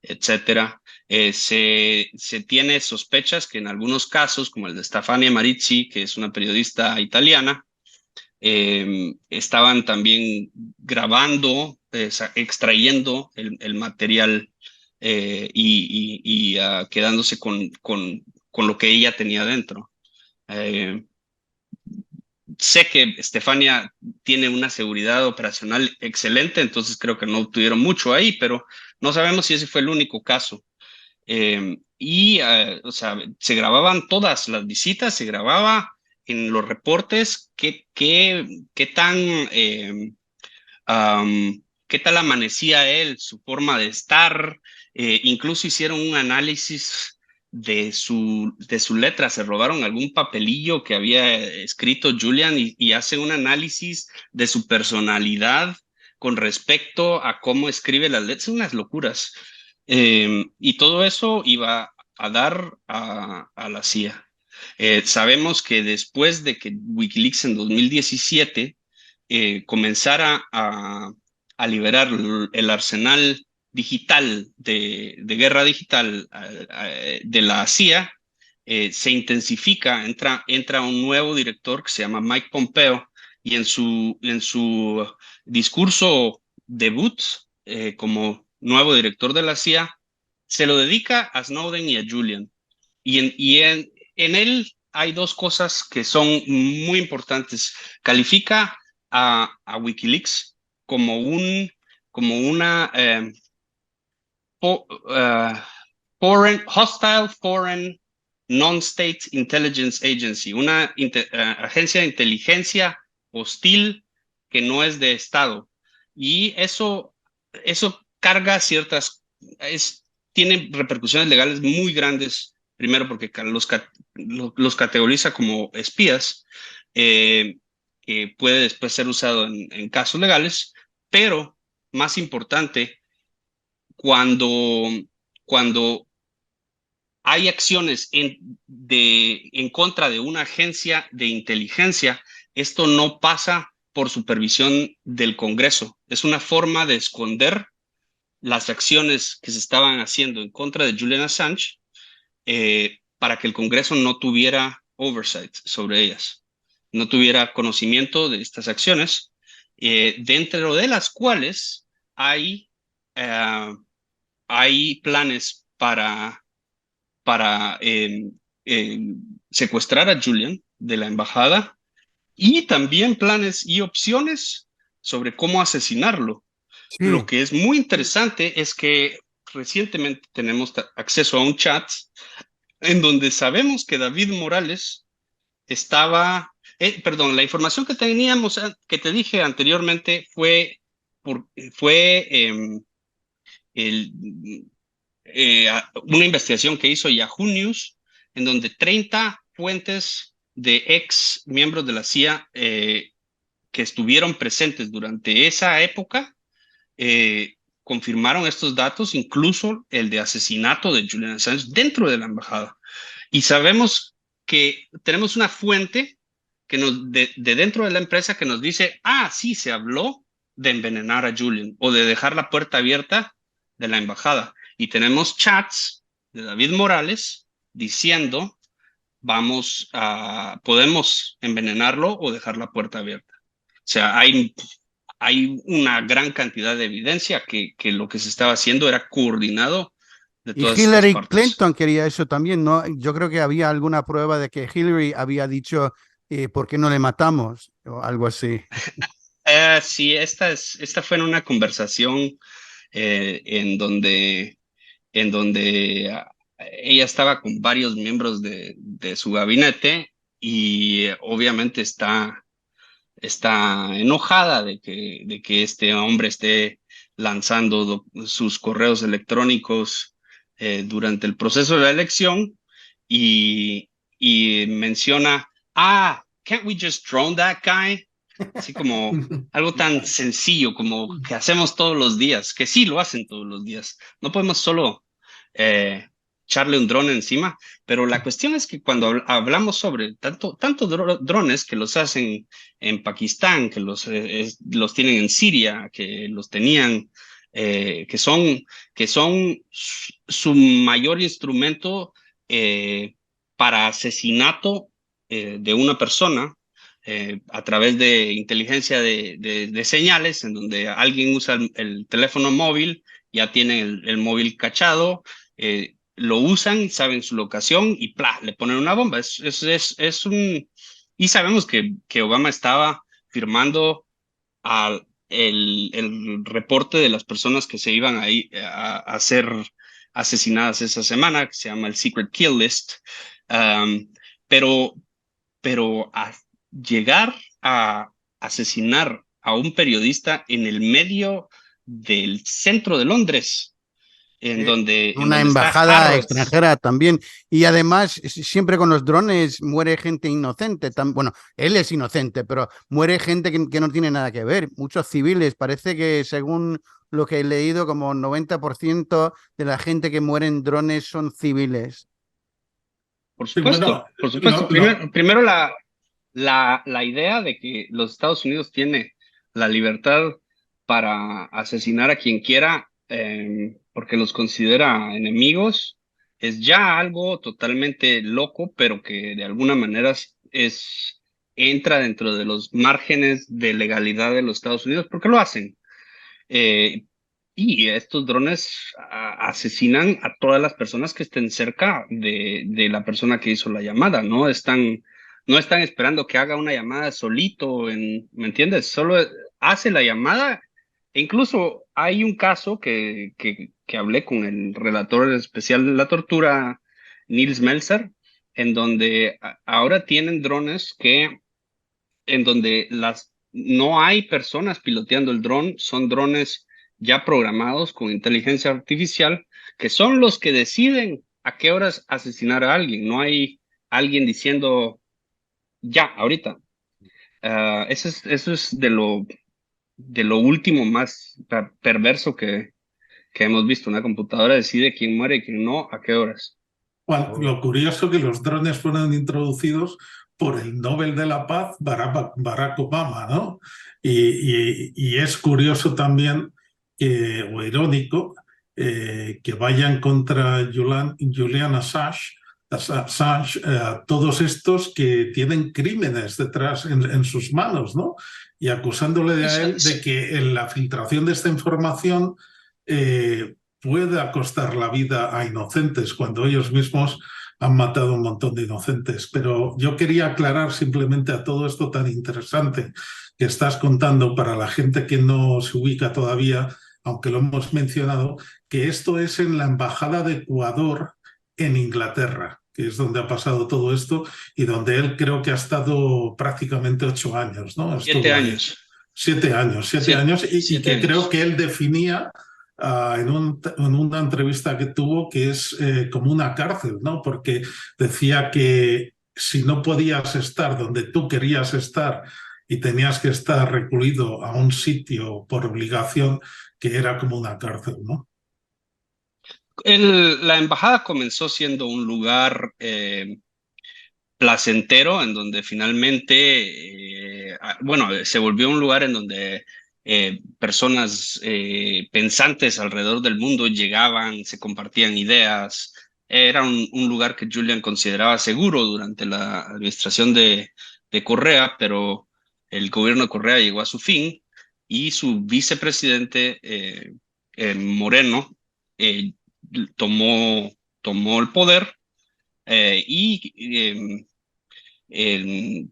etcétera. Se tiene sospechas que en algunos casos, como el de Stefania Marizzi, que es una periodista italiana, estaban también grabando, extrayendo el material quedándose con lo que ella tenía dentro. Sé que Estefania tiene una seguridad operacional excelente, entonces creo que no tuvieron mucho ahí, pero no sabemos si ese fue el único caso. O sea, se grababan todas las visitas, se grababa en los reportes qué qué tal amanecía él, su forma de estar. Incluso hicieron un análisis de su letra, se robaron algún papelillo que había escrito Julian y hacen un análisis de su personalidad con respecto a cómo escribe las letras, unas locuras. Y todo eso iba a dar a la CIA. Sabemos que después de que Wikileaks en 2017 comenzara a liberar el arsenal digital de guerra digital de la CIA, se intensifica, entra un nuevo director que se llama Mike Pompeo y en su discurso debut como nuevo director de la CIA, se lo dedica a Snowden y a Julian. En él hay dos cosas que son muy importantes. Califica a Wikileaks como una hostile foreign non-state intelligence agency, una agencia de inteligencia hostil que no es de Estado. Y eso carga tiene repercusiones legales muy grandes. Primero, porque los categoriza como espías, que puede después ser usado en casos legales, pero más importante, cuando, cuando hay acciones en contra de una agencia de inteligencia, esto no pasa por supervisión del Congreso. Es una forma de esconder las acciones que se estaban haciendo en contra de Julian Assange para que el Congreso no tuviera oversight sobre ellas, no tuviera conocimiento de estas acciones, dentro de las cuales hay planes para secuestrar a Julian de la embajada y también planes y opciones sobre cómo asesinarlo. Lo Sí. que es muy interesante es que recientemente tenemos acceso a un chat en donde sabemos que David Morales perdón, la información que teníamos, que te dije anteriormente, fue una investigación que hizo Yahoo News, en donde 30 fuentes de ex miembros de la CIA que estuvieron presentes durante esa época confirmaron estos datos, incluso el de asesinato de Julian Assange dentro de la embajada. Y sabemos que tenemos una fuente que de dentro de la empresa que nos dice, sí, se habló de envenenar a Julian o de dejar la puerta abierta de la embajada. Y tenemos chats de David Morales diciendo, podemos envenenarlo o dejar la puerta abierta. O sea, hay una gran cantidad de evidencia que lo que se estaba haciendo era coordinado de Y todas estas Hillary partes. Clinton quería eso también, ¿no? Yo creo que había alguna prueba de que Hillary había dicho, ¿por qué no le matamos? O algo así. Sí, esta fue en una conversación en donde ella estaba con varios miembros de su gabinete y obviamente está enojada de que este hombre esté lanzando sus correos electrónicos durante el proceso de la elección y menciona, can't we just drone that guy? Así como algo tan sencillo como que hacemos todos los días, que sí lo hacen todos los días. No podemos solo echarle un dron encima, pero la cuestión es que cuando hablamos sobre tanto drones que los hacen en Pakistán, que los tienen en Siria, que los tenían, que son su mayor instrumento para asesinato de una persona, a través de inteligencia de señales, en donde alguien usa el teléfono móvil, ya tienen el móvil cachado, lo usan, saben su locación y ¡plá!, le ponen una bomba. Y sabemos que Obama estaba firmando el reporte de las personas que se iban a ser asesinadas esa semana, que se llama el Secret Kill List. Pero a llegar a asesinar a un periodista en el medio del centro de Londres, en donde Una está embajada Harrods. extranjera también. Y además, siempre con los drones muere gente inocente. Bueno, él es inocente, pero muere gente que no tiene nada que ver. Muchos civiles. Parece que, según lo que he leído, como 90% de la gente que muere en drones son civiles. Por supuesto, bueno, por supuesto. Primero la idea de que los Estados Unidos tiene la libertad para asesinar a quien quiera porque los considera enemigos es ya algo totalmente loco, pero que de alguna manera entra dentro de los márgenes de legalidad de los Estados Unidos, porque lo hacen. Y estos drones asesinan a todas las personas que estén cerca de la persona que hizo la llamada. No están esperando que haga una llamada solito, ¿me entiendes? Solo hace la llamada. E incluso hay un caso que hablé con el relator especial de la tortura, Nils Melzer, en donde ahora tienen drones en donde no hay personas piloteando el dron, son drones ya programados con inteligencia artificial, que son los que deciden a qué horas asesinar a alguien. No hay alguien diciendo, ya, ahorita. Eso es de lo último más perverso que hemos visto. Una computadora decide quién muere y quién no, a qué horas. Bueno, lo curioso que los drones fueron introducidos por el Nobel de la Paz, Barack Obama, ¿no? Y es curioso también, o irónico, que vayan contra Julian Assange, todos estos que tienen crímenes detrás en sus manos, ¿no? Y acusándole a él de que en la filtración de esta información pueda costar la vida a inocentes cuando ellos mismos han matado a un montón de inocentes. Pero yo quería aclarar simplemente a todo esto tan interesante que estás contando para la gente que no se ubica todavía, aunque lo hemos mencionado, que esto es en la Embajada de Ecuador en Inglaterra, que es donde ha pasado todo esto y donde él creo que ha estado prácticamente 8 años, ¿no? 7 años. 7 años, 7 años, y que creo que él definía en una entrevista que tuvo que es como una cárcel, ¿no? Porque decía que si no podías estar donde tú querías estar y tenías que estar recluido a un sitio por obligación, que era como una cárcel, ¿no? La embajada comenzó siendo un lugar placentero en donde finalmente, bueno, se volvió un lugar en donde personas pensantes alrededor del mundo llegaban, se compartían ideas. Era un lugar que Julian consideraba seguro durante la administración de Correa, pero el gobierno de Correa llegó a su fin y su vicepresidente Moreno eh, tomó, tomó el poder y eh,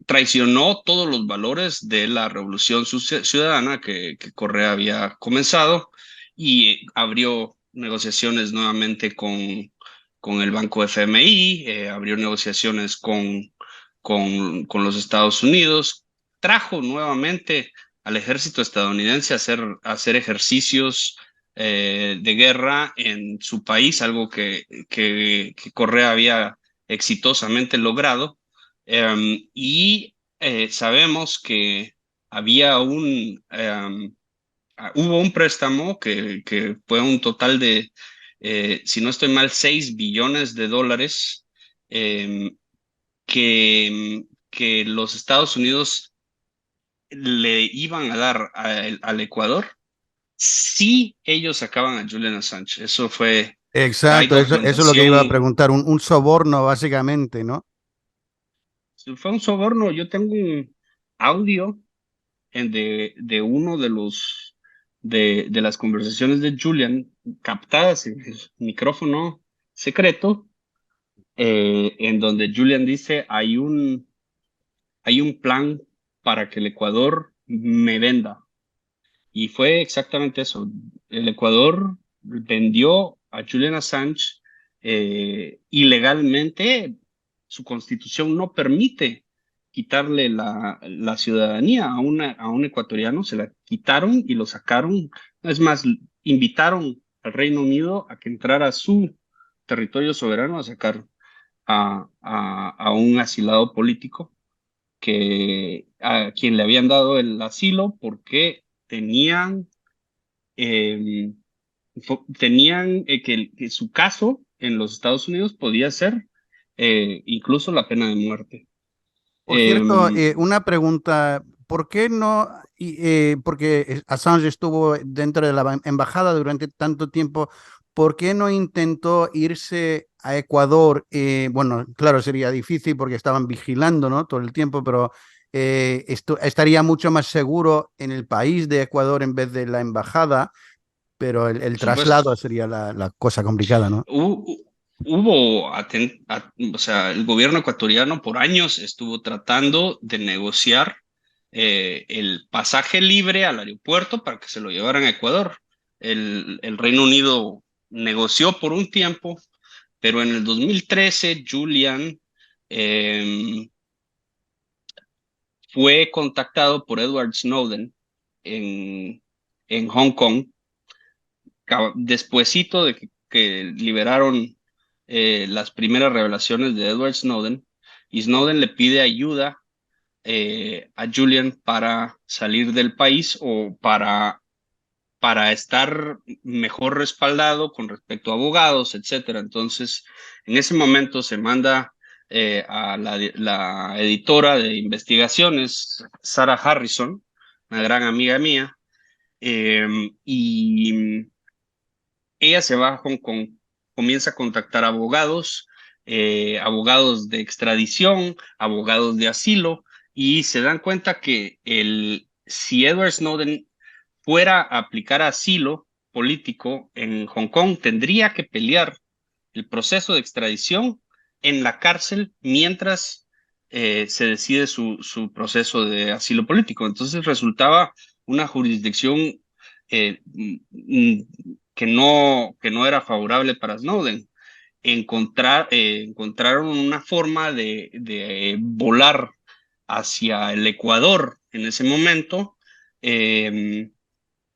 traicionó todos los valores de la revolución ciudadana que Correa había comenzado y abrió negociaciones nuevamente con el Banco FMI, abrió negociaciones con los Estados Unidos, trajo nuevamente al ejército estadounidense a hacer ejercicios de guerra en su país, algo que Correa había exitosamente logrado. Y sabemos que había hubo un préstamo que fue un total de, si no estoy mal, 6 billones de dólares que los Estados Unidos le iban a dar al Ecuador si ellos sacaban a Julian Assange. Eso fue, hay Exacto, eso es lo que iba a documentación. preguntar, un soborno básicamente, ¿no? Fue un soborno. Yo tengo un audio de uno de las conversaciones de Julian captadas en el micrófono secreto, en donde Julian dice, hay un plan para que el Ecuador me venda. Y fue exactamente eso. El Ecuador vendió a Julian Assange ilegalmente. Su constitución no permite quitarle la ciudadanía a un ecuatoriano. Se la quitaron y lo sacaron. Es más, invitaron al Reino Unido a que entrara a su territorio soberano a sacar a un asilado político a quien le habían dado el asilo porque eh, tenían que su caso en los Estados Unidos podía ser incluso la pena de muerte. Por cierto, Eh, una pregunta, ¿por qué no? Porque Assange estuvo dentro de la embajada durante tanto tiempo, ¿por qué no intentó irse a Ecuador? Bueno, claro, sería difícil porque estaban vigilando, ¿no? Todo el tiempo, pero esto estaría mucho más seguro en el país de Ecuador en vez de la embajada, pero el por supuesto, traslado sería la cosa complicada, ¿no? o sea, el gobierno ecuatoriano por años estuvo tratando de negociar el pasaje libre al aeropuerto para que se lo llevaran a Ecuador. El Reino Unido negoció por un tiempo, pero en el 2013 Julian eh, fue contactado por Edward Snowden en, en Hong Kong, despuesito de que liberaron las primeras revelaciones de Edward Snowden, y Snowden le pide ayuda a Julian para salir del país o para estar mejor respaldado con respecto a abogados, etcétera. Entonces, en ese momento se manda a la editora de investigaciones, Sarah Harrison, una gran amiga mía, y ella se va a Hong Kong, comienza a contactar abogados, abogados de extradición, abogados de asilo, y se dan cuenta que si Edward Snowden fuera a aplicar asilo político en Hong Kong, tendría que pelear el proceso de extradición en la cárcel mientras se decide su proceso de asilo político. Entonces resultaba una jurisdicción que no era favorable para Snowden. Encontraron una forma de volar hacia el Ecuador en ese momento, eh,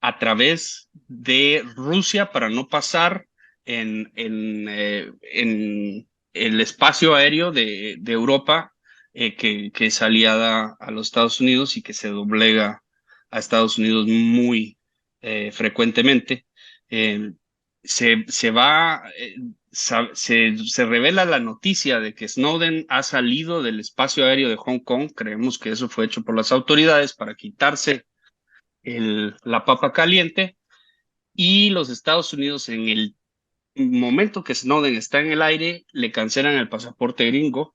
a través de Rusia para no pasar en el espacio aéreo de Europa, que es aliada a los Estados Unidos y que se doblega a Estados Unidos muy frecuentemente. Eh, se va, se revela la noticia de que Snowden ha salido del espacio aéreo de Hong Kong. Creemos que eso fue hecho por las autoridades para quitarse la papa caliente, y los Estados Unidos, en el momento que Snowden está en el aire, le cancelan el pasaporte gringo